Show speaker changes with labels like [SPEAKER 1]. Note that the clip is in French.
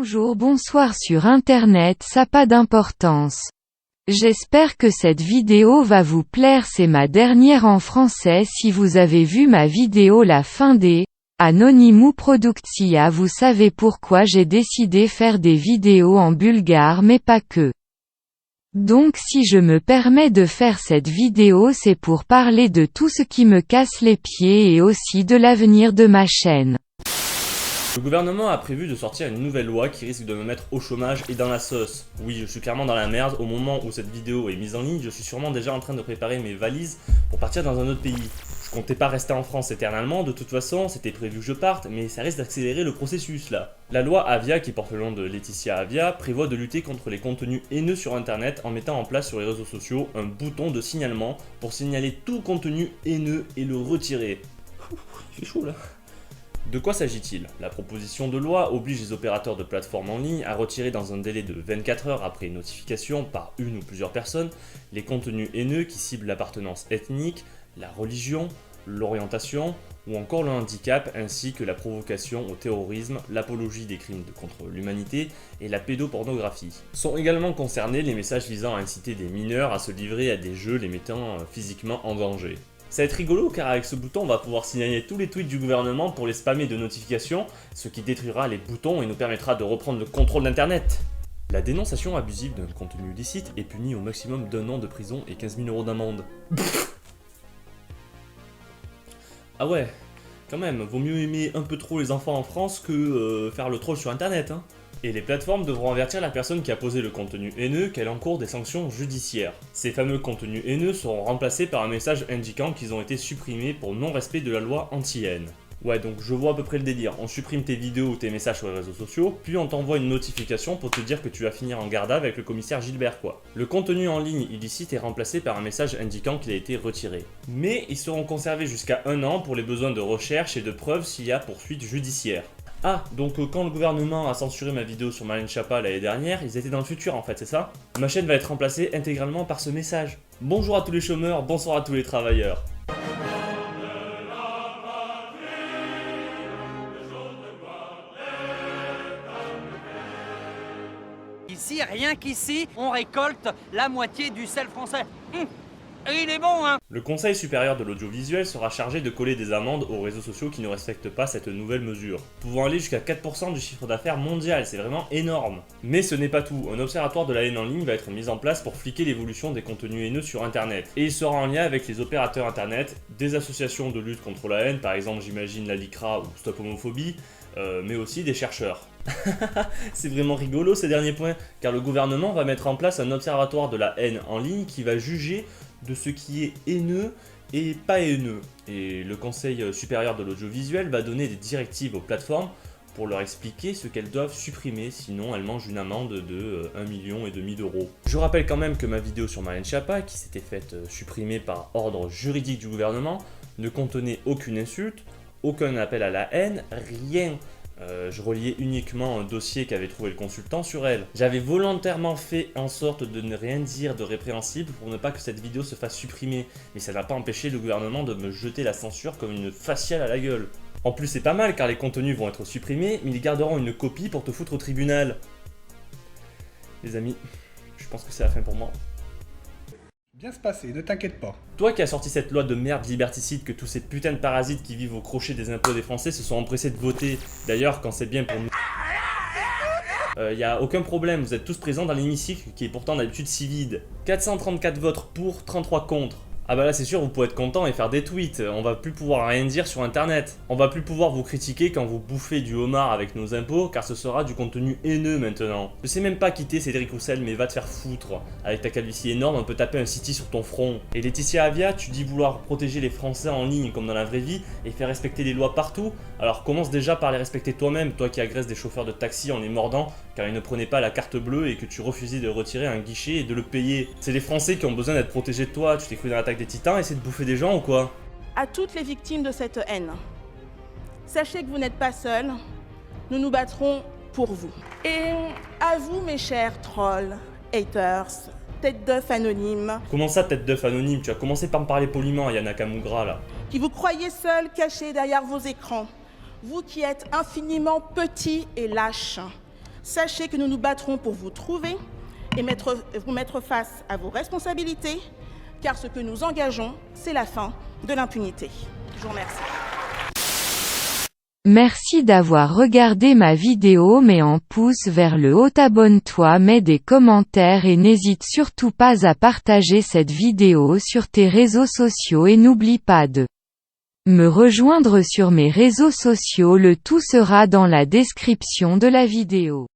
[SPEAKER 1] Bonjour, bonsoir sur internet, ça pas d'importance. J'espère que cette vidéo va vous plaire, c'est ma dernière en français. Si vous avez vu ma vidéo la fin des Anonymous Productia, vous savez pourquoi j'ai décidé faire des vidéos en bulgare mais pas que. Donc si je me permets de faire cette vidéo, c'est pour parler de tout ce qui me casse les pieds et aussi de l'avenir de ma chaîne.
[SPEAKER 2] Le gouvernement a prévu de sortir une nouvelle loi qui risque de me mettre au chômage et dans la sauce. Oui, je suis clairement dans la merde. Au moment où cette vidéo est mise en ligne, je suis sûrement déjà en train de préparer mes valises pour partir dans un autre pays. Je comptais pas rester en France éternellement, de toute façon, c'était prévu que je parte, mais ça risque d'accélérer le processus là. La loi Avia, qui porte le nom de Laetitia Avia, prévoit de lutter contre les contenus haineux sur internet en mettant en place sur les réseaux sociaux un bouton de signalement pour signaler tout contenu haineux et le retirer. Il fait chaud là. De quoi s'agit-il? La proposition de loi oblige les opérateurs de plateformes en ligne à retirer dans un délai de 24 heures après une notification par une ou plusieurs personnes les contenus haineux qui ciblent l'appartenance ethnique, la religion, l'orientation ou encore le handicap, ainsi que la provocation au terrorisme, l'apologie des crimes contre l'humanité et la pédopornographie. Sont également concernés les messages visant à inciter des mineurs à se livrer à des jeux les mettant physiquement en danger. Ça va être rigolo car avec ce bouton on va pouvoir signaler tous les tweets du gouvernement pour les spammer de notifications, ce qui détruira les boutons et nous permettra de reprendre le contrôle d'internet. La dénonciation abusive d'un contenu illicite est punie au maximum d'1 an de prison et 15 000 € d'amende. Ah ouais, quand même, vaut mieux aimer un peu trop les enfants en France que faire le troll sur internet, hein. Et les plateformes devront avertir la personne qui a posé le contenu haineux qu'elle encourt des sanctions judiciaires. Ces fameux contenus haineux seront remplacés par un message indiquant qu'ils ont été supprimés pour non-respect de la loi anti-haine. Ouais, donc je vois à peu près le délire. On supprime tes vidéos ou tes messages sur les réseaux sociaux, puis on t'envoie une notification pour te dire que tu vas finir en garde avec le commissaire Gilbert quoi. Le contenu en ligne illicite est remplacé par un message indiquant qu'il a été retiré. Mais ils seront conservés jusqu'à 1 an pour les besoins de recherche et de preuves s'il y a poursuite judiciaire. Ah, donc quand le gouvernement a censuré ma vidéo sur Marlène Schiappa l'année dernière, ils étaient dans le futur en fait, c'est ça? Ma chaîne va être remplacée intégralement par ce message. Bonjour à tous les chômeurs, bonsoir à tous les travailleurs.
[SPEAKER 3] Ici, rien qu'ici, on récolte la moitié du sel français. Et il est bon, hein.
[SPEAKER 2] Le Conseil supérieur de l'audiovisuel sera chargé de coller des amendes aux réseaux sociaux qui ne respectent pas cette nouvelle mesure, pouvant aller jusqu'à 4% du chiffre d'affaires mondial, c'est vraiment énorme. Mais ce n'est pas tout, un observatoire de la haine en ligne va être mis en place pour fliquer l'évolution des contenus haineux sur internet. Et il sera en lien avec les opérateurs internet, des associations de lutte contre la haine, par exemple j'imagine la LICRA ou Stop Homophobie, mais aussi des chercheurs. C'est vraiment rigolo ces derniers points, car le gouvernement va mettre en place un observatoire de la haine en ligne qui va juger de ce qui est haineux et pas haineux. Et le Conseil supérieur de l'audiovisuel va donner des directives aux plateformes pour leur expliquer ce qu'elles doivent supprimer, sinon elles mangent une amende de 1,5 million d'euros. Je rappelle quand même que ma vidéo sur Marlène Schiappa, qui s'était faite supprimer par ordre juridique du gouvernement, ne contenait aucune insulte, aucun appel à la haine, rien. Je reliais uniquement un dossier qu'avait trouvé le consultant sur elle. J'avais volontairement fait en sorte de ne rien dire de répréhensible pour ne pas que cette vidéo se fasse supprimer, mais ça n'a pas empêché le gouvernement de me jeter la censure comme une faciale à la gueule. En plus c'est pas mal car les contenus vont être supprimés, mais ils garderont une copie pour te foutre au tribunal. Les amis, je pense que c'est la fin pour moi.
[SPEAKER 4] Bien se passer, ne t'inquiète pas.
[SPEAKER 2] Toi qui as sorti cette loi de merde liberticide que tous ces putains de parasites qui vivent au crochet des impôts des Français se sont empressés de voter, d'ailleurs quand c'est bien pour nous. Y a aucun problème, vous êtes tous présents dans l'hémicycle qui est pourtant d'habitude si vide. 434 votes pour, 33 contre. Ah bah là c'est sûr vous pouvez être content et faire des tweets, on va plus pouvoir rien dire sur internet. On va plus pouvoir vous critiquer quand vous bouffez du homard avec nos impôts car ce sera du contenu haineux maintenant. Je sais même pas quitter Cédric Roussel mais va te faire foutre. Avec ta calvitie énorme on peut taper un city sur ton front. Et Laetitia Avia, tu dis vouloir protéger les Français en ligne comme dans la vraie vie et faire respecter les lois partout. Alors commence déjà par les respecter toi-même, toi qui agresses des chauffeurs de taxi en les mordant car ils ne prenaient pas la carte bleue et que tu refusais de retirer un guichet et de le payer. C'est les Français qui ont besoin d'être protégés de toi, tu t'es cru dans l'attaque des titans, essaie de bouffer des gens ou quoi?
[SPEAKER 5] À toutes les victimes de cette haine, sachez que vous n'êtes pas seuls, nous nous battrons pour vous. Et à vous mes chers trolls, haters, tête d'œuf anonymes.
[SPEAKER 2] Comment ça tête d'œuf anonyme? Tu as commencé par me parler poliment, Yana Kamougra là.
[SPEAKER 5] Qui vous croyez seuls cachés derrière vos écrans, vous qui êtes infiniment petits et lâches. Sachez que nous nous battrons pour vous trouver et vous mettre face à vos responsabilités, car ce que nous engageons, c'est la fin de l'impunité. Je vous remercie.
[SPEAKER 1] Merci d'avoir regardé ma vidéo, mets un pouce vers le haut, abonne-toi, mets des commentaires et n'hésite surtout pas à partager cette vidéo sur tes réseaux sociaux et n'oublie pas de me rejoindre sur mes réseaux sociaux, le tout sera dans la description de la vidéo.